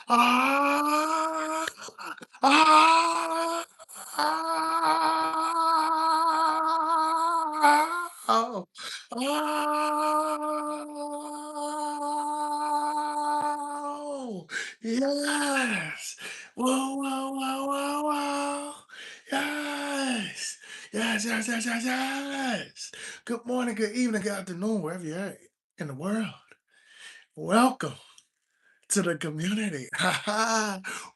Ah, ah, oh, oh, yes. Whoa, whoa, whoa, whoa, whoa. Yes. Yes, yes, yes, yes, yes. Good morning, good evening, good afternoon, wherever you're at in the world. Welcome to the community.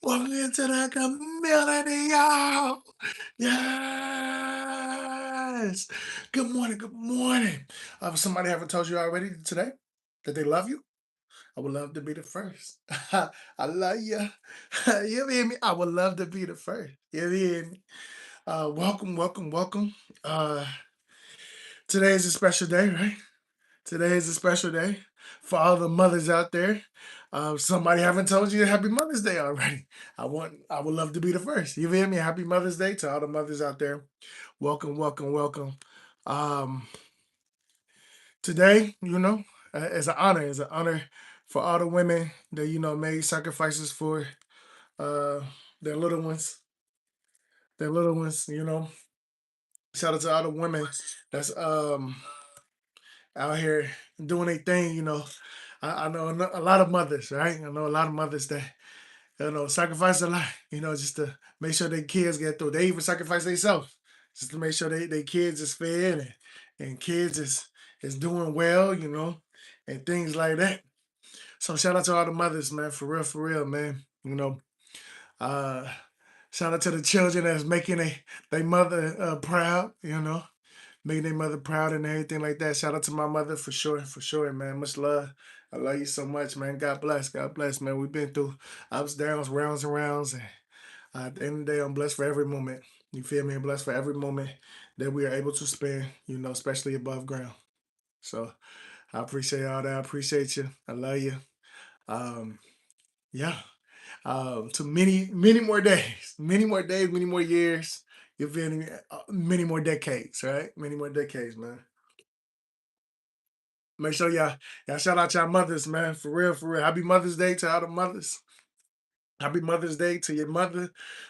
Welcome into the community, y'all. Yes. Good morning. Good morning. If somebody haven't told you already today that they love you, I would love to be the first. I love you. You hear me? I would love to be the first. You hear me? Welcome, welcome, welcome. Uh, Today is a special day, right? Today is a special day for all the mothers out there. Somebody haven't told you Happy Mother's Day already. I would love to be the first. You hear me? Happy Mother's Day to all the mothers out there. Welcome, welcome, welcome. Um, Today, it's an honor for all the women that made sacrifices for uh their little ones, their little ones. Shout out to all the women that's out here doing their thing. I know a lot of mothers, right? I know a lot of mothers that sacrifice a lot, just to make sure their kids get through. They even sacrifice themselves just to make sure their kids is fed and kids is doing well, and things like that. So shout out to all the mothers, man, for real, man. Uh Shout out to the children that's making they mother proud, making their mother proud and everything like that. Shout out to my mother for sure, man. Much love. I love you so much, man. God bless, man. We've been through ups, downs, rounds, and rounds, and at the end of the day, I'm blessed for every moment. You feel me? I'm blessed for every moment that we are able to spend, especially above ground. So I appreciate all that. I appreciate you. I love you. Um, yeah. To many more days, many more years. You feel me? Many more decades, right? Many more decades, man. Make sure y'all shout out y'all mothers, man. For real, for real. Happy Mother's Day to all the mothers. Happy Mother's Day to your mother.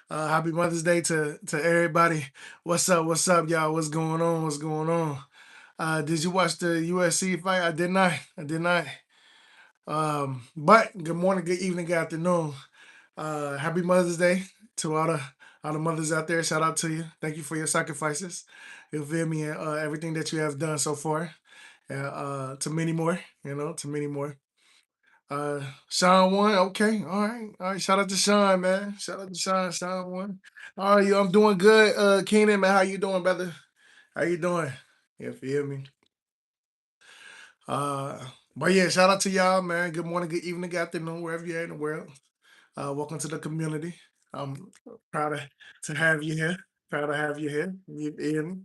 Happy Mother's Day to everybody. What's up? What's up, y'all? What's going on? What's going on? Did you watch the USC fight? I did not. I did not. But good morning, good evening, good afternoon. Happy Mother's Day to all the mothers out there. Shout out to you. Thank you for your sacrifices. You feel me? And everything that you have done so far. To many more, to many more. Sean won. Okay, all right, all right. Shout out to Sean, man. Shout out to Sean. Sean won. All right, I'm doing good. Keenan, man, how you doing, brother? How you doing? You feel me? Uh, but yeah, shout out to y'all, man. Good morning, good evening, good afternoon, wherever you're in the world. Welcome to the community. I'm proud to have you here. Proud to have you here. You feel me?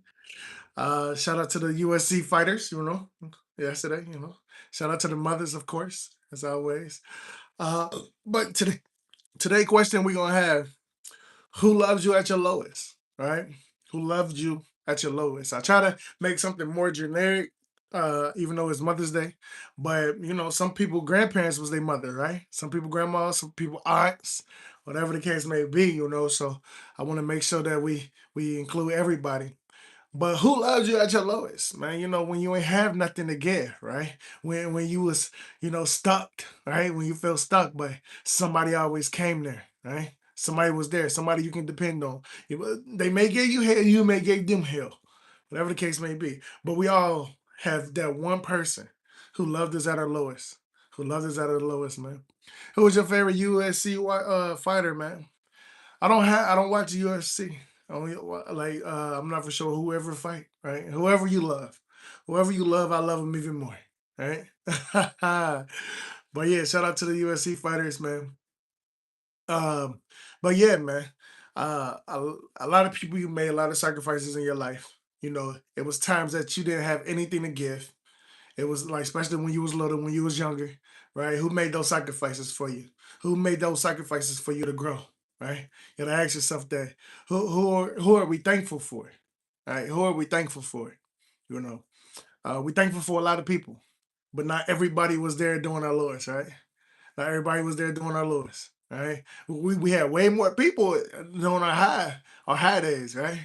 Shout out to the USC fighters, yesterday, Shout out to the mothers, of course, as always. Uh, but today question we're gonna have: who loves you at your lowest? Right? Who loved you at your lowest? I try to make something more generic, even though it's Mother's Day. But some people grandparents was their mother, right? Some people grandmas, some people aunts, whatever the case may be. So I want to make sure that we include everybody. But who loves you at your lowest, man? When you ain't have nothing to give, right? When you was, stuck, right? When you felt stuck, but somebody always came there, right? Somebody was there, somebody you can depend on. They may give you hell, you may give them hell, whatever the case may be. But we all have that one person who loved us at our lowest, who loved us at our lowest, man. Who was your favorite USC fighter, man? I don't watch UFC. Only like I'm not for sure whoever fight, right? Whoever you love, I love them even more, right? But yeah, shout out to the UFC fighters, man. Um, but yeah, man, a lot of people you made a lot of sacrifices in your life. It was times that you didn't have anything to give. It was like, especially when you was little, when you was younger, right? Who made those sacrifices for you? Who made those sacrifices for you to grow, right? You gotta ask yourself that. Who are we thankful for, right? Who are we thankful for? You know, we thankful for a lot of people, but not everybody was there doing our lowest, right? Not everybody was there doing our lowest, right? We had way more people during our high days, right?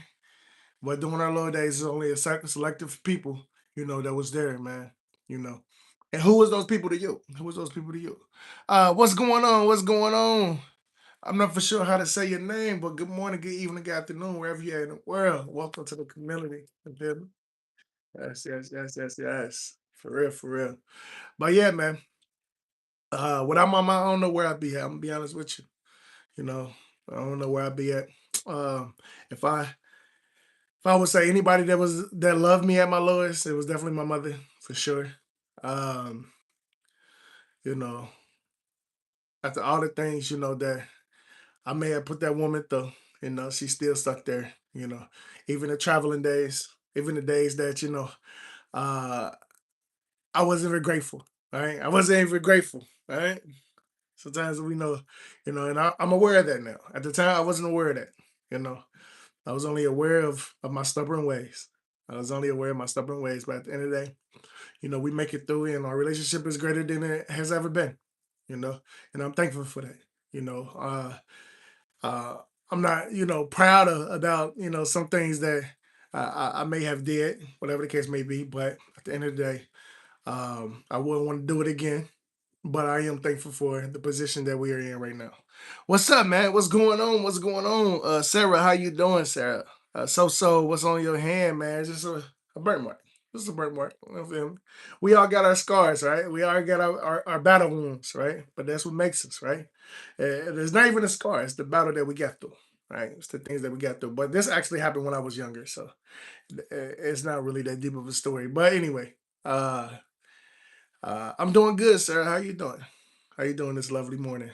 But during our low days, it's only a selective people, that was there, man. You know. And who was those people to you? Who was those people to you? What's going on? What's going on? I'm not for sure how to say your name, but good morning, good evening, good afternoon, wherever you're in the world. Welcome to the community. You feel me? Yes, yes, yes, yes, yes. For real, for real. But yeah, man. Without my mom, I don't know where I'd be at. I'm gonna be honest with you. You know, I don't know where I'd be at. Um, if I would say anybody that loved me at my lowest, it was definitely my mother for sure. Um, you know, after all the things that I may have put that woman through, she's still stuck there. Even the traveling days, even the days that uh, I wasn't even grateful. Right, I wasn't even grateful. Right, sometimes we know, and I'm aware of that now. At the time, I wasn't aware of that. You know, I was only aware of my stubborn ways. I was only aware of my stubborn ways, but at the end of the day, we make it through, and our relationship is greater than it has ever been. You know, and I'm thankful for that. You know, uh, I'm not, proud about, some things that I may have did, whatever the case may be. But at the end of the day, I wouldn't want to do it again. But I am thankful for the position that we are in right now. What's up, man? What's going on? What's going on? Sarah, how you doing, Sarah? So, what's on your hand, man? It's just a birthmark. Just a birthmark. You feel me? We all got our scars, right? We all got our battle wounds, right? But that's what makes us, right? It's not even a scar, it's the battle that we get through, right? It's the things that we got through. But this actually happened when I was younger, so it's not really that deep of a story. But anyway, uh, I'm doing good, Sarah. How you doing? How you doing this lovely morning?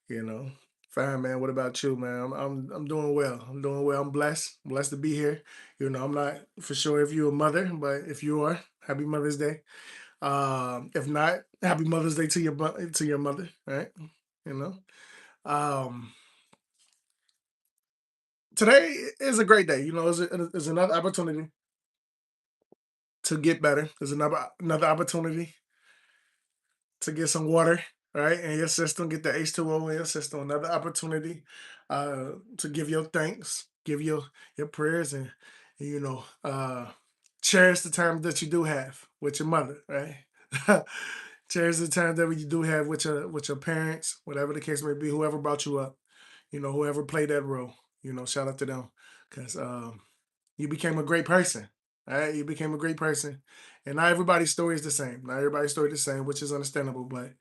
You know, fine, man. What about you, man? I'm doing well. I'm doing well. I'm blessed. Blessed to be here. I'm not for sure if you're a mother, but if you are, happy Mother's Day. If not, happy Mother's Day to your mother, right? You know. Um, Today is a great day. It's another opportunity to get better. There's another opportunity to get some water, right, in your system, get the H2O in your system. Another opportunity to give your thanks, give your prayers, and cherish the time that you do have with your mother, right? Cherish the time that you do have with your parents, whatever the case may be, whoever brought you up, whoever played that role. Shout out to them because you became a great person. Right? You became a great person, and not everybody's story is the same. Not everybody's story is the same, which is understandable. But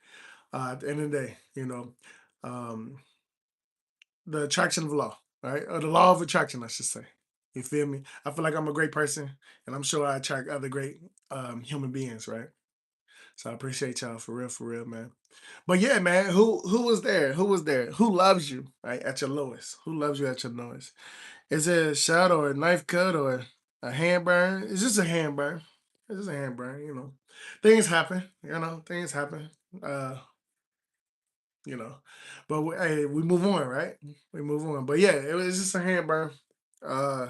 at the end of the day, um, the attraction of law, right? Or the law of attraction, I should say. You feel me? I feel like I'm a great person, and I'm sure I attract other great human beings, right? So I appreciate y'all for real, man. But yeah, man, who was there? Who was there? Who loves you, right? At your lowest? Who loves you at your lowest? Is it a shot or a knife cut or a hand burn? It's just a hand burn. It's just a hand burn. Things happen, things happen. Uh, you know. But hey, we move on, right? We move on. But yeah, it was just a hand burn. Uh,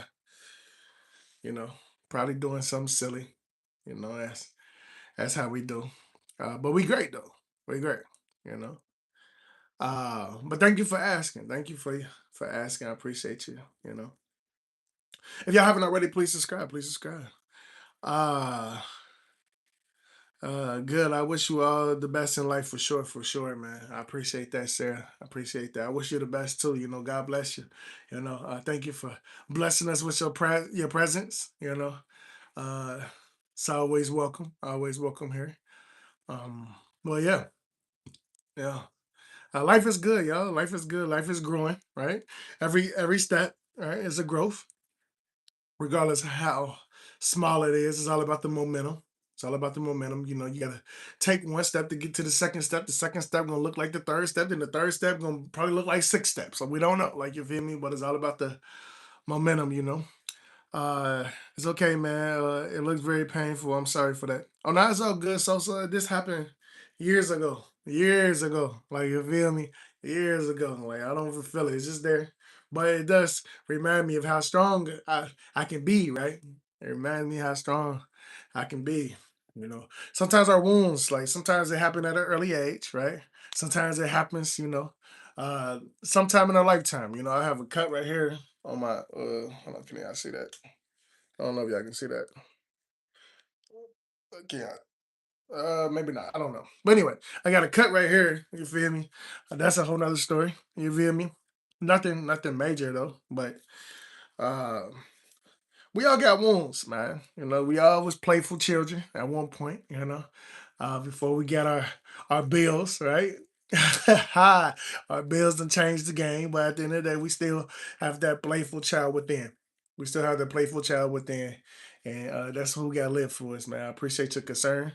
you know, probably doing something silly. That's how we do. But we great though. We great. You know. But thank you for asking. Thank you for asking. I appreciate you. If y'all haven't already, please subscribe. Please subscribe. Uh good. I wish you all the best in life for sure, man. I appreciate that, Sarah. I appreciate that. I wish you the best too. God bless you. Thank you for blessing us with your presence. Uh, it's always welcome. Always welcome here. Um, well, yeah, yeah. Life is good, y'all. Life is good. Life is growing, right? Every step, right, is a growth regardless of how small it is. It's all about the momentum. It's all about the momentum. You gotta take one step to get to the second step. The second step gonna look like the third step, and the third step gonna probably look like six steps. So we don't know, like you feel me, but it's all about the momentum. It's okay, man. It looks very painful. I'm sorry for that. Oh, no, it's all good. So this happened years ago. Years ago. Like you feel me? Years ago. Like I don't feel it. It's just there. But it does remind me of how strong I can be, right? It reminds me how strong I can be. Sometimes our wounds, like sometimes they happen at an early age, right? Sometimes it happens, sometime in a lifetime. I have a cut right here on my hold on, can y'all see that? I don't know if y'all can see that. Yeah. Maybe not. I don't know. But anyway, I got a cut right here. You feel me? That's a whole nother story. You feel me? Nothing major though. But uh, we all got wounds, man. We all was playful children at one point. Before we got our bills, right? Our bills done changed the game, but at the end of the day, we still have that playful child within. We still have that playful child within, and that's who got live for us, man. I appreciate your concern.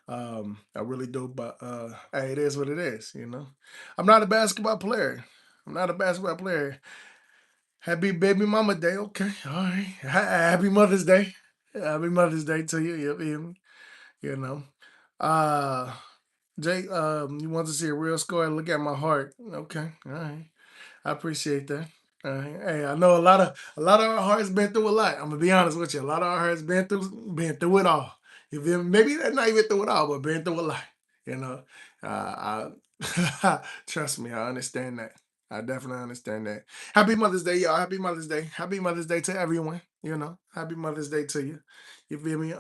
I really do, but hey, it is what it is. I'm not a basketball player. I'm not a basketball player. Happy baby mama day. Okay. All right. Happy Mother's Day. Happy Mother's Day to you. You feel me? You know. Uh Jay, you want to see a real score? Look at my heart. Okay. All right. I appreciate that. Hey, I know a lot of our hearts been through a lot. I'm gonna be honest with you. A lot of our hearts been through it all. You feel me? Maybe they're not even through it all, but been through a lot. You know, trust me, I understand that. I definitely understand that. Happy Mother's Day, y'all. Happy Mother's Day. Happy Mother's Day to everyone. Happy Mother's Day to you. You feel me?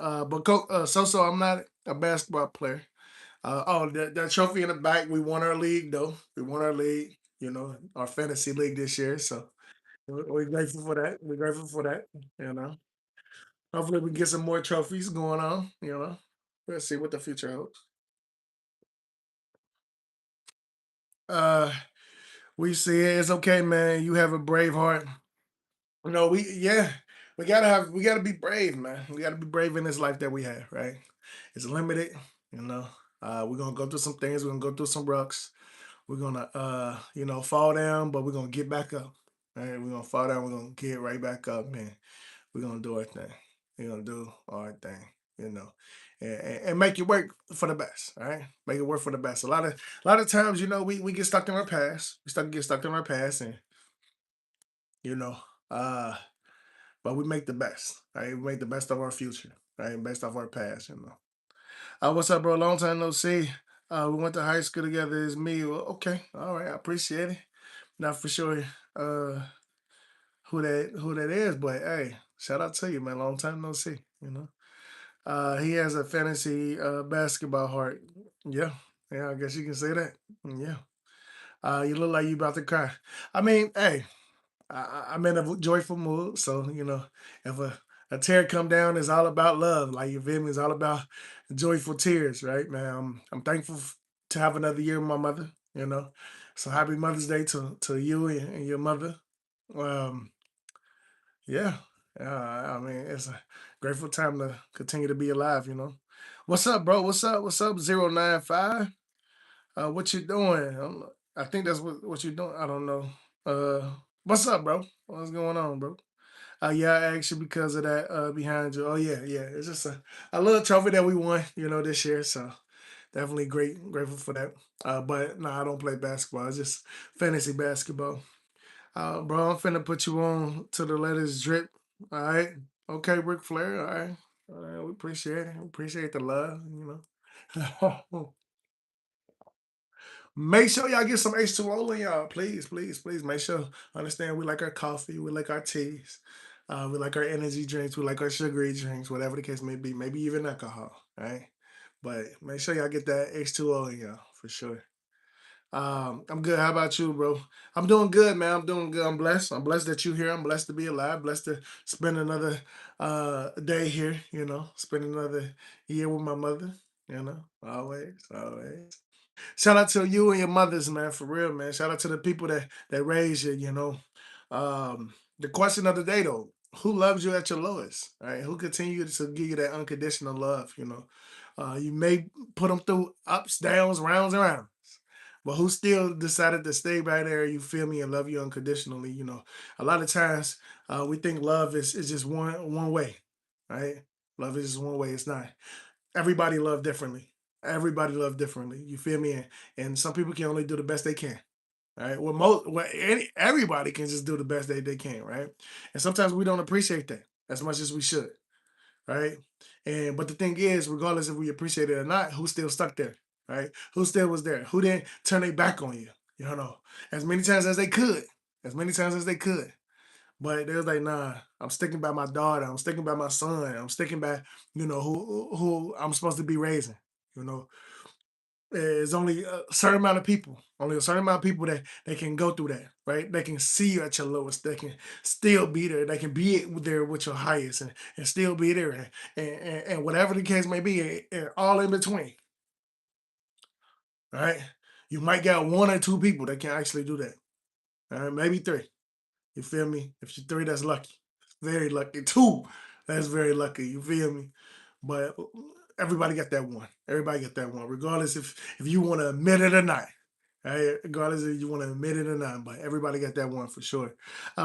So I'm not a basketball player. Oh, that trophy in the back. We won our league, though. We won our league. Our fantasy league this year. So we're grateful for that. We're grateful for that. You know, hopefully we get some more trophies going on. We'll see what the future holds. Uh, we see it. It's okay, man. You have a brave heart. We gotta be brave, man. We gotta be brave in this life that we have, right? It's limited. You know, we're gonna go through some things. We're gonna go through some rocks. We're gonna fall down, but we're gonna get back up. Right? We're gonna fall down, we're gonna get right back up, man. We're gonna do our thing. We're gonna do our thing, you know. And make it work for the best, all right? Make it work for the best. A lot of times, we get stuck in our past. We get stuck in our past and you know, uh, but we make the best, right? We make the best of our future, right? Best of our past. What's up, bro? Long time no see. We went to high school together. It's me. Well, okay, all right. I appreciate it. Not for sure uh who that is, but hey, shout out to you, man. Long time no see. He has a fantasy basketball heart. Yeah. Yeah, I guess you can say that. Yeah. You look like you about to cry. I mean, hey, I'm in a joyful mood, so if a tear come down, it's all about love. Like you feel me, it's all about joyful tears, right, man? I'm thankful to have another year with my mother. So happy Mother's Day to you and your mother. Um, yeah, I mean it's a grateful time to continue to be alive. What's up, bro? What's up? What's up? 095. What you doing? I think that's what you're doing. I don't know. What's up, bro? What's going on, bro? Yeah, I asked you because of that behind you. Oh yeah, yeah. It's just a little trophy that we won, this year. So definitely grateful for that. But no, I don't play basketball. It's just fantasy basketball. Bro, I'm finna put you on to the letters drip. All right. Okay, Ric Flair. All right. All right. We appreciate it. We appreciate the love. Make sure y'all get some H2O in y'all. Please, please, please. Make sure. Understand we like our coffee. We like our teas. We like our energy drinks. We like our sugary drinks, whatever the case may be. Maybe even alcohol. Right. But make sure y'all get that H2O in y'all for sure. I'm good. How about you, bro? I'm doing good, man. I'm doing good. I'm blessed. I'm blessed that you're here. I'm blessed to be alive. Blessed to spend another day here. Spend another year with my mother. Always, always. Shout out to you and your mothers, man, for real, man. Shout out to the people that raised you. The question of the day though, who loves you at your lowest? Right? Who continues to give you that unconditional love? You may put them through ups, downs, rounds, and rounds. But who still decided to stay right there, you feel me, and love you unconditionally? A lot of times we think love is just one way, right? Love is just one way. It's not. Everybody love differently. Everybody love differently. You feel me? And some people can only do the best they can. Right. Everybody can just do the best they can, right? And sometimes we don't appreciate that as much as we should, right? But the thing is, regardless if we appreciate it or not, who's still stuck there? right? Who still was there? Who didn't turn their back on you? You know, as many times as they could, as many times as they could. But they was like, nah, I'm sticking by my daughter. I'm sticking by my son. I'm sticking by, who I'm supposed to be raising. You know, there's only a certain amount of people, only a certain amount of people that they can go through that, right? They can see you at your lowest. They can still be there. They can be there with your highest and still be there. And whatever the case may be, and all in between, right? You might get one or two people that can actually do that. All right, maybe three. You feel me? If you're three, that's lucky. Very lucky. Two, that's very lucky. You feel me? But everybody got that one. Everybody got that one, regardless if you want to admit it or not. Right? Regardless if you want to admit it or not, but everybody got that one for sure.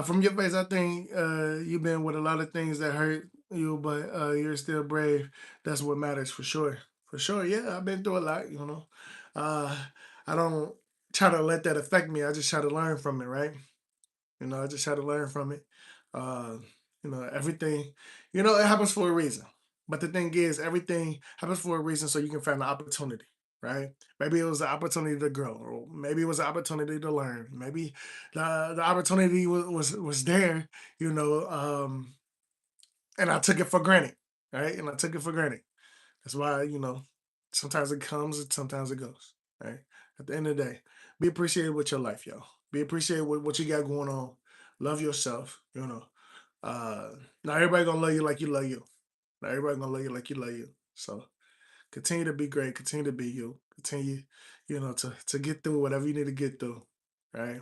From your face, I think you've been with a lot of things that hurt you, but you're still brave. That's what matters for sure. For sure, yeah, I've been through a lot. Uh, I don't try to let that affect me. I just try to learn from it, right? I just had to learn from it. Uh, everything, it happens for a reason. But the thing is, everything happens for a reason so you can find an opportunity, right? Maybe it was an opportunity to grow, or maybe it was an opportunity to learn. Maybe the opportunity was there, you know, um, and I took it for granted, right? And I took it for granted. That's why, sometimes it comes and sometimes it goes, right? At the end of the day, be appreciated with your life, yo. Be appreciated with what you got going on. Love yourself, Uh, not everybody gonna love you like you love you. Not everybody gonna love you like you love you. So continue to be great. Continue to be you. Continue, to get through whatever you need to get through, right?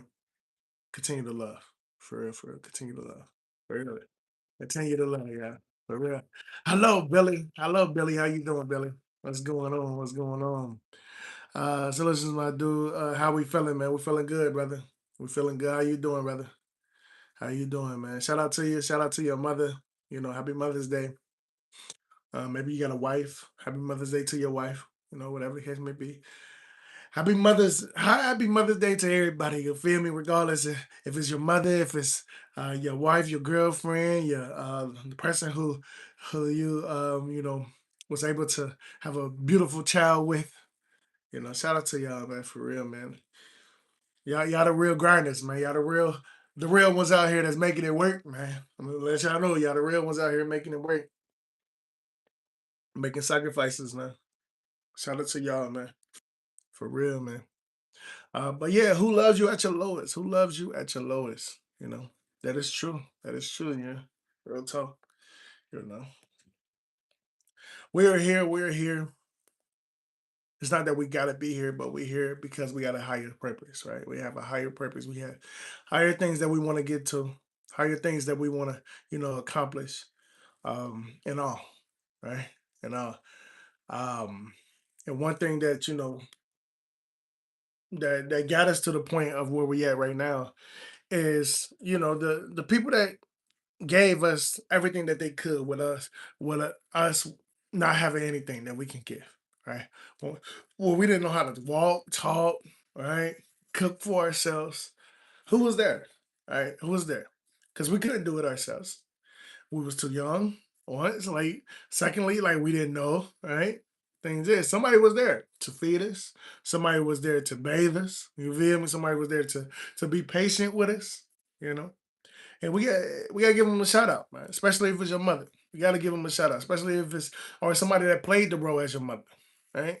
Continue to love. For real. Continue to love. For real. Continue to love, yeah. For real. Hello, Billy. Hello, Billy. How you doing, Billy? What's going on? What's going on? So listen, my dude. How we feeling, man? We feeling good, brother. We feeling good. How you doing, brother? How you doing, man? Shout out to you. Shout out to your mother. Happy Mother's Day. Maybe you got a wife. Happy Mother's Day to your wife. Whatever the case may be. Happy Mother's Day to everybody. You feel me? Regardless if it's your mother, if it's your wife, your girlfriend, your the person who you was able to have a beautiful child with. Shout out to y'all, man, for real, man. Y'all the real grinders, man. Y'all the real ones out here that's making it work, man. I'm gonna let y'all know y'all the real ones out here making it work, making sacrifices, man. Shout out to y'all, man. For real, man. But yeah, who loves you at your lowest? Who loves you at your lowest? That is true. That is true, yeah. Real talk. You know. We're here, we're here. It's not that we gotta be here, but we're here because we got a higher purpose, right? We have a higher purpose. We have higher things that we want to get to, higher things that we want to, accomplish. And all, right? And all. Um, and one thing that that got us to the point of where we at right now is the people that gave us everything that they could with us not having anything that we can give, right? Well, we didn't know how to walk, talk, right? Cook for ourselves. Who was there? Right? Who was there? Because we couldn't do it ourselves. We was too young. Once, like, secondly, like we didn't know, right? Things is somebody was there to feed us. Somebody was there to bathe us. You feel me? Somebody was there to be patient with us. You know, and we gotta give them a shout out, man. Especially if it's your mother, you gotta give them a shout out. Especially if it's or somebody that played the role as your mother, right?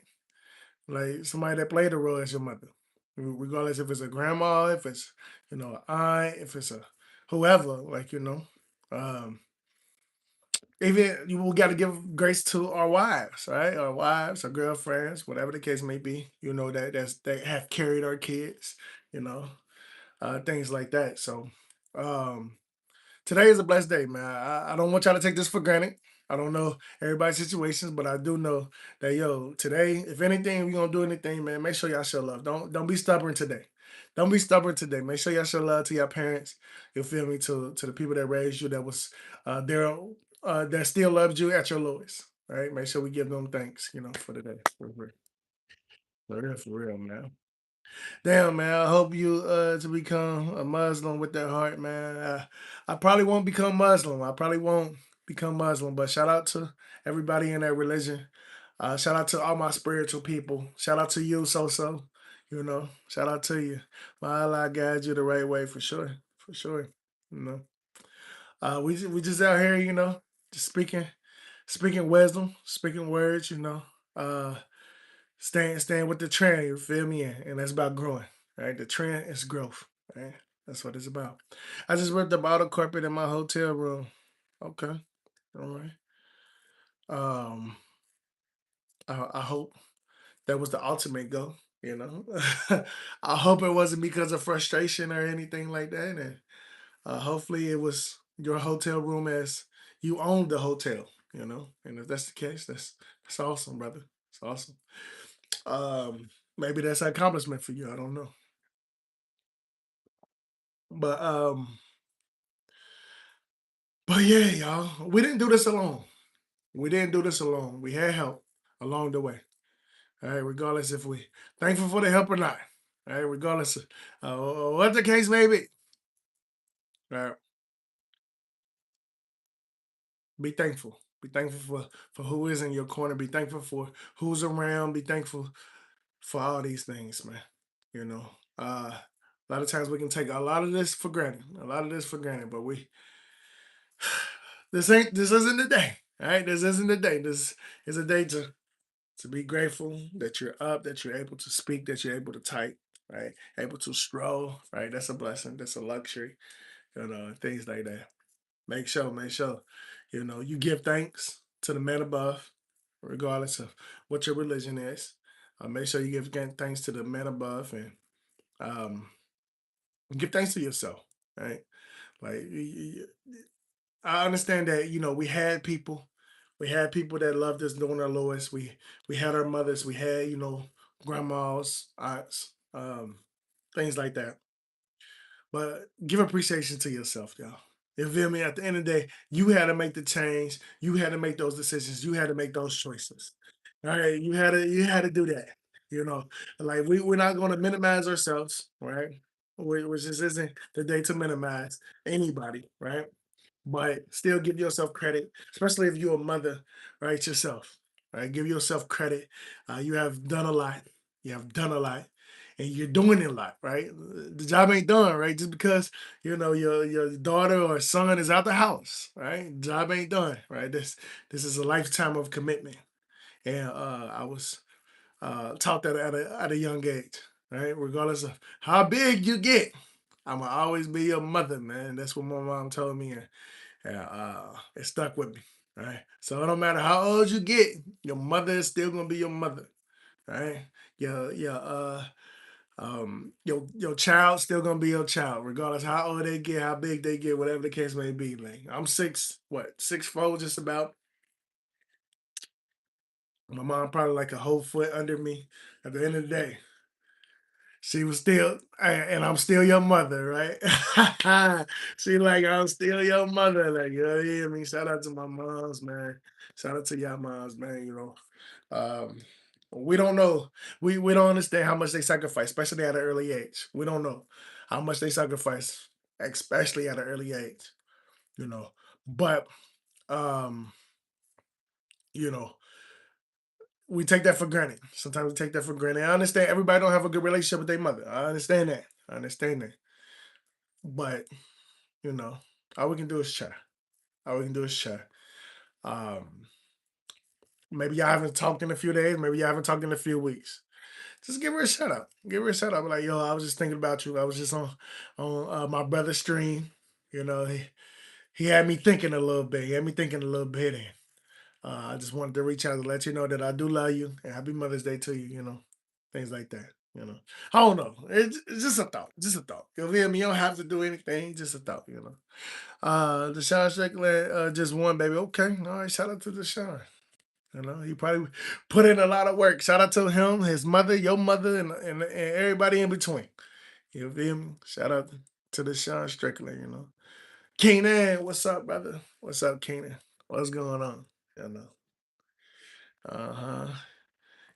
Like somebody that played the role as your mother, regardless if it's a grandma, if it's an aunt, if it's a whoever, like um, even we got to give grace to our wives, right? Our wives, our girlfriends, whatever the case may be. That have carried our kids, you know, things like that. So, um, today is a blessed day, man. I don't want y'all to take this for granted. I don't know everybody's situations, but I do know that today, if anything, we gonna do anything, man. Make sure y'all show love. Don't be stubborn today. Don't be stubborn today. Make sure y'all show love to your parents. You feel me? To the people that raised you, that was there, that still loved you at your lowest. Right? Make sure we give them thanks, for the day. For real, man. Damn, man. I hope you to become a Muslim with that heart, man. I probably won't become Muslim. I probably won't become Muslim, but shout out to everybody in that religion. Shout out to all my spiritual people. Shout out to you, So. Shout out to you. My Allah guides you the right way for sure. For sure. You know. We just out here, just speaking wisdom, speaking words, Uh staying with the trend, you feel me? And that's about growing. Right? The trend is growth. Right? That's what it's about. I just ripped up all the carpet in my hotel room. Okay. All right. Um I hope that was the ultimate goal. You know, I hope it wasn't because of frustration or anything like that. And hopefully, it was your hotel room as you owned the hotel. And if that's the case, that's awesome, brother. It's awesome. Maybe that's an accomplishment for you. I don't know, but yeah, y'all, we didn't do this alone. We didn't do this alone. We had help along the way. All right, regardless if we thankful for the help or not. All right, regardless of what the case may be. All right, be thankful. Be thankful for who is in your corner. Be thankful for who's around. Be thankful for all these things, man. You know, a lot of times we can take a lot of this for granted. A lot of this for granted, but this isn't the day. All right, this isn't the day. This is a day to be grateful that you're up, that you're able to speak, that you're able to type, right? Able to stroll, right? That's a blessing. That's a luxury, things like that. Make sure, you give thanks to the man above, regardless of what your religion is. Make sure you give thanks to the man above and um, give thanks to yourself, right? Like, I understand that, we had people that loved us during our lowest. We had our mothers, we had, grandmas, aunts, things like that. But give appreciation to yourself, y'all. You feel me? At the end of the day, you had to make the change. You had to make those decisions. You had to make those choices. All right. You had to do that. You know, like we're not gonna minimize ourselves, right? Which just isn't the day to minimize anybody, right? But still give yourself credit, especially if you're a mother, right? Yourself, right? Give yourself credit. You have done a lot. You have done a lot, and you're doing a lot, right? The job ain't done, right? Just because your daughter or son is out the house, right? Job ain't done, right? This is a lifetime of commitment, and I was taught that at a young age, right? Regardless of how big you get, I'ma always be your mother, man. That's what my mom told me, and it stuck with me. Right. So it don't matter how old you get, your mother is still gonna be your mother. Right. Your child still gonna be your child, regardless how old they get, how big they get, whatever the case may be. Like I'm 6'4", just about. My mom probably like a whole foot under me. At the end of the day, she was still, and I'm still your mother, right? She like, I'm still your mother. Like, you know what I mean? Shout out to my moms, man. Shout out to y'all moms, man. Um, we don't know. We don't understand how much they sacrifice, especially at an early age. We don't know how much they sacrifice, especially at an early age, you know. But um, you know, we take that for granted. Sometimes we take that for granted. I understand everybody don't have a good relationship with their mother. I understand that. I understand that. But you know, all we can do is try. All we can do is try. Um, maybe y'all haven't talked in a few days. Maybe y'all haven't talked in a few weeks. Just give her a shout out. Give her a shout out. Like, yo, I was just thinking about you. I was just on my brother's stream. He had me thinking a little bit. He had me thinking a little bit, and I just wanted to reach out to let you know that I do love you and Happy Mother's Day to you. Things like that. I don't know. It's just a thought. Just a thought. You feel me? You don't have to do anything. Just a thought. Deshaun Strickland just won, baby. Okay. All right. Shout out to Deshaun. He probably put in a lot of work. Shout out to him, his mother, your mother, and everybody in between. You feel me? Shout out to Deshaun Strickland, Keenan, what's up, brother? What's up, Keenan? What's going on? You know. Uh-huh.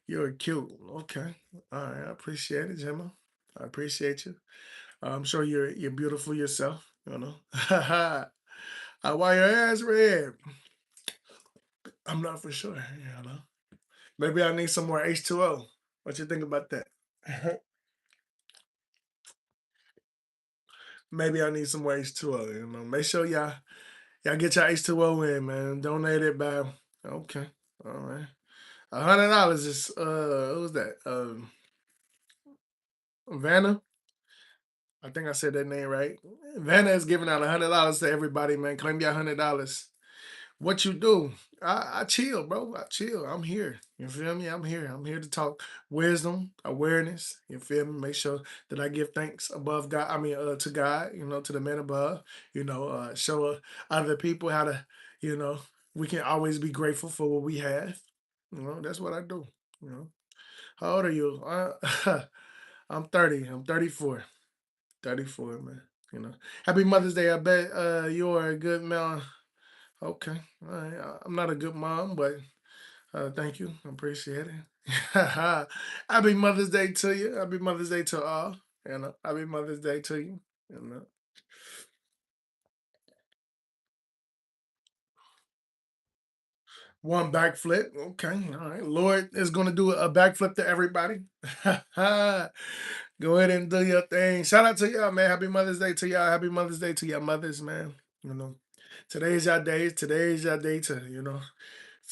You're cute. Okay. All right. I appreciate it, Gemma. I appreciate you. I'm sure you're beautiful yourself. Why your ass red? I'm not for sure. Maybe I need some more H2O. What you think about that? Maybe I need some more H2O. Make sure y'all get your H2O in, man. Donate it by. Okay, all right. $100 is what was that? Vanna. I think I said that name right. Vanna is giving out $100 to everybody, man. Claim your $100. What you do? I chill, bro. I chill. I'm here. You feel me? I'm here. I'm here to talk wisdom, awareness. You feel me? Make sure that I give thanks above God. I mean, to God. To the man above. Show other people how to. You know, we can always be grateful for what we have. That's what I do. You know, how old are you? I'm 30. I'm 34. 34, man. Happy Mother's Day. I bet you are a good man. Okay. All right. I'm not a good mom, but thank you. I appreciate it. Happy Mother's Day to you. Happy Mother's Day to all. Happy Mother's Day to you. You know. One backflip. Okay. All right. Lord is going to do a backflip to everybody. Go ahead and do your thing. Shout out to y'all, man. Happy Mother's Day to y'all. Happy Mother's Day to your mothers, man. You know, today's your day. Today's your day to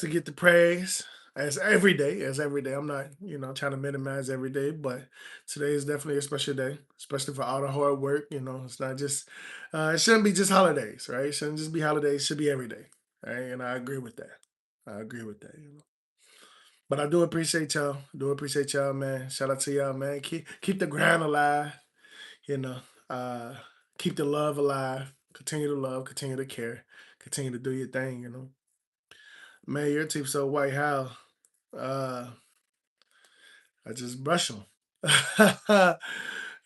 get the praise as every day. I'm not, trying to minimize every day, but today is definitely a special day, especially for all the hard work. It's not just, it shouldn't be just holidays, right? It shouldn't just be holidays. It should be every day, right? And I agree with that. I agree with that. But I do appreciate y'all. Do appreciate y'all, man. Shout out to y'all, man. Keep the grind alive. You know, uh, keep the love alive. Continue to love. Continue to care. Continue to do your thing. Man, your teeth so white. How? Uh, I just brush them.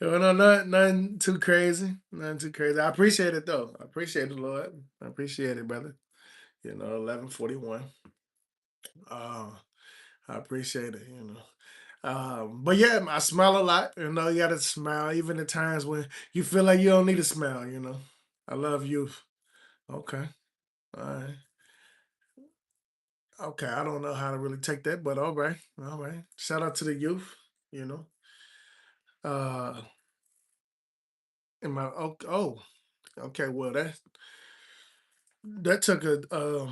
Nothing too crazy. Nothing too crazy. I appreciate it though. I appreciate it, Lord. I appreciate it, brother. 11:41. Uh, I appreciate it. But yeah, I smile a lot. You gotta smile even at times when you feel like you don't need to smile. I love youth. Okay, all right, okay. I don't know how to really take that, but all right, all right. Shout out to the youth. You know, uh, in my okay. Well, that took a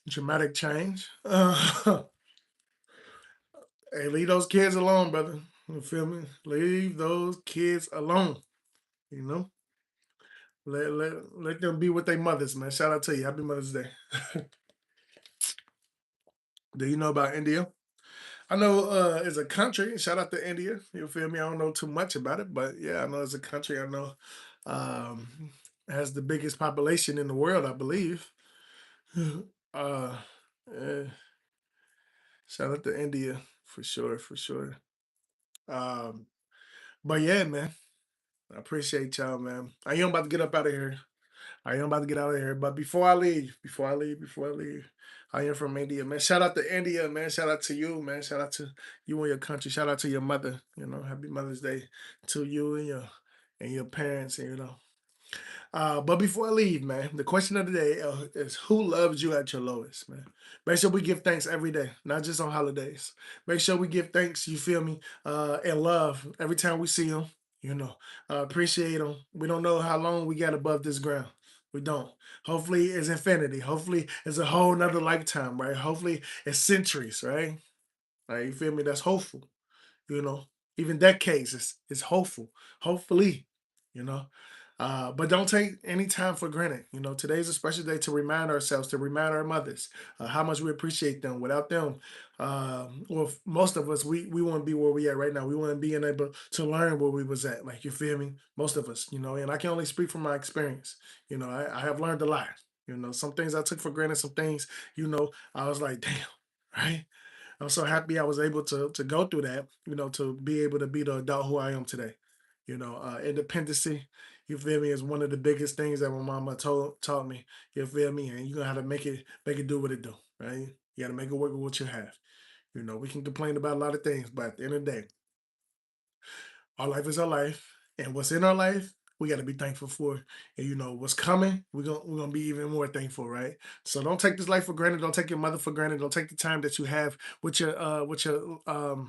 dramatic change. Hey, leave those kids alone, brother. You feel me? Leave those kids alone. You know, let them be with their mothers, man. Shout out to you. Happy Mother's Day. Do you know about India? I know it's a country. Shout out to India. You feel me? I don't know too much about it, but yeah, I know it's a country. I know um, has the biggest population in the world, I believe. uh, eh, Shout out to India for sure, for sure. Um, but yeah, man, I appreciate y'all, man. I am about to get up out of here. I am about to get out of here. But before I leave, I am from India, man. Shout out to India, man. Shout out to you, man. Shout out to you and your country. Shout out to your mother. Happy Mother's Day to you and your parents. But before I leave, man, the question of the day is who loves you at your lowest, man? Make sure we give thanks every day, not just on holidays. Make sure we give thanks, you feel me, and love every time we see them, appreciate them. We don't know how long we got above this ground. We don't. Hopefully it's infinity. Hopefully it's a whole nother lifetime, right? Hopefully it's centuries, right? Like, you feel me? That's hopeful you know even that case is hopeful, hopefully you know but don't take any time for granted. Today's a special day to remind ourselves, to remind our mothers how much we appreciate them. Without them, well, most of us, we wouldn't be where we at right now. We wouldn't be able to learn where we was at, like, you feel me, most of us, and I can only speak from my experience. I have learned a lot. Some things I took for granted, some things, I was like, damn, right. I'm so happy I was able to go through that, to be able to be the adult who I am today. Independency, you feel me, is one of the biggest things that my mama taught me. You feel me, and you gotta make it do what it do, right? You gotta make it work with what you have. We can complain about a lot of things, but at the end of the day, our life is our life, and what's in our life we got to be thankful for. And what's coming, we're gonna be even more thankful, right? So don't take this life for granted. Don't take your mother for granted. Don't take the time that you have with your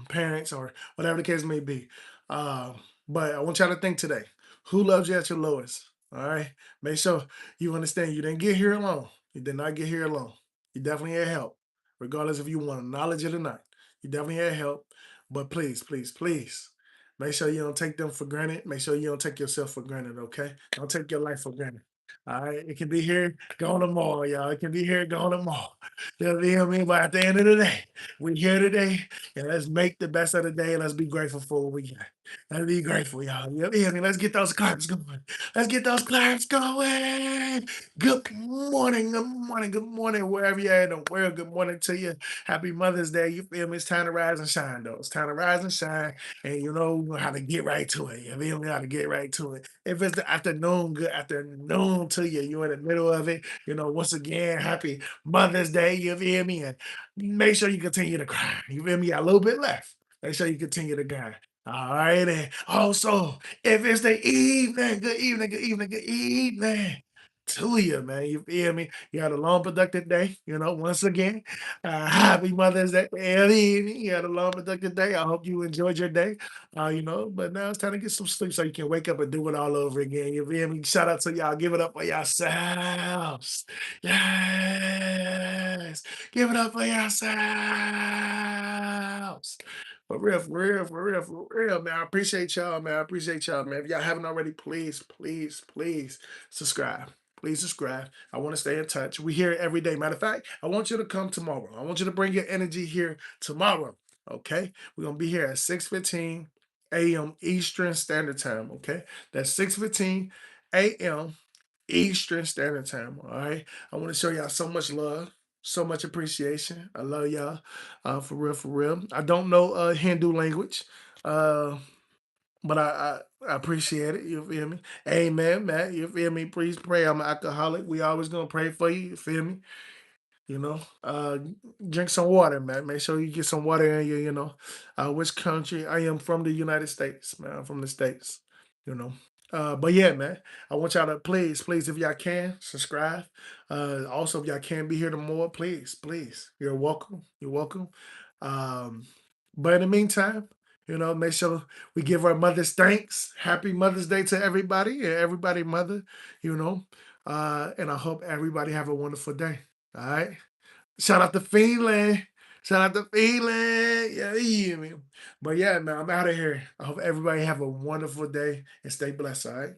parents or whatever the case may be. Um, but I want y'all to think today: who loves you at your lowest? All right. Make sure you understand you didn't get here alone. You did not get here alone. You definitely had help, regardless if you want to acknowledge it or not. You definitely had help. But please, please, please, make sure you don't take them for granted. Make sure you don't take yourself for granted, okay? Don't take your life for granted. All right. It can be here, gone tomorrow, y'all. It can be here, gone tomorrow. You feel me? But at the end of the day, we're here today, and let's make the best of the day. And let's be grateful for what we got. Let's be grateful, y'all. You feel me? Let's get those claps going. Let's get those claps going. Good morning, good morning, good morning, wherever you're at in the world. Good morning to you. Happy Mother's Day. You feel me? It's time to rise and shine, though. It's time to rise and shine, and you know how to get right to it. You feel me? How to get right to it. If it's the afternoon, good afternoon to you. You're in the middle of it. Once again, happy Mother's Day. You feel me? And make sure you continue to cry. You feel me? Got a little bit left. Make sure you continue to cry. All right. And also, if it's the evening, good evening, good evening, good evening to you, man. You feel me? You had a long, productive day. Once again, happy Mother's Day. You had a long, productive day. I hope you enjoyed your day. But now it's time to get some sleep so you can wake up and do it all over again. You feel me? Shout out to y'all. Give it up for yourselves. Yes. Give it up for yourselves. For real, for real, for real, for real, man. I appreciate y'all, man. I appreciate y'all, man. If y'all haven't already, please, please, please subscribe. Please subscribe. I want to stay in touch. We here every day. Matter of fact, I want you to come tomorrow. I want you to bring your energy here tomorrow. Okay. We're gonna be here at 6:15 a.m. Eastern Standard Time. Okay. That's 6:15 a.m. Eastern Standard Time. All right. I want to show y'all so much love, so much appreciation. I love y'all. For real, for real. I don't know Hindu language. Uh but I appreciate it. You feel me? Amen, man. You feel me? Please pray. I'm an alcoholic. We always gonna pray for you. You feel me? You know, uh, drink some water, man. Make sure you get some water in you. Which country? I am from the United States, man. I'm from the States. You know, but yeah, man. I want y'all to please, please, if y'all can, subscribe. Also, if y'all can be here tomorrow, please, please, you're welcome. You're welcome. Um, but in the meantime, make sure we give our mothers thanks. Happy Mother's Day to everybody and everybody mother. You know, and I hope everybody have a wonderful day. All right. Shout out to Feeling. Shout out to Feeling. Yeah, you hear me. But yeah, man, I'm out of here. I hope everybody have a wonderful day and stay blessed. All right.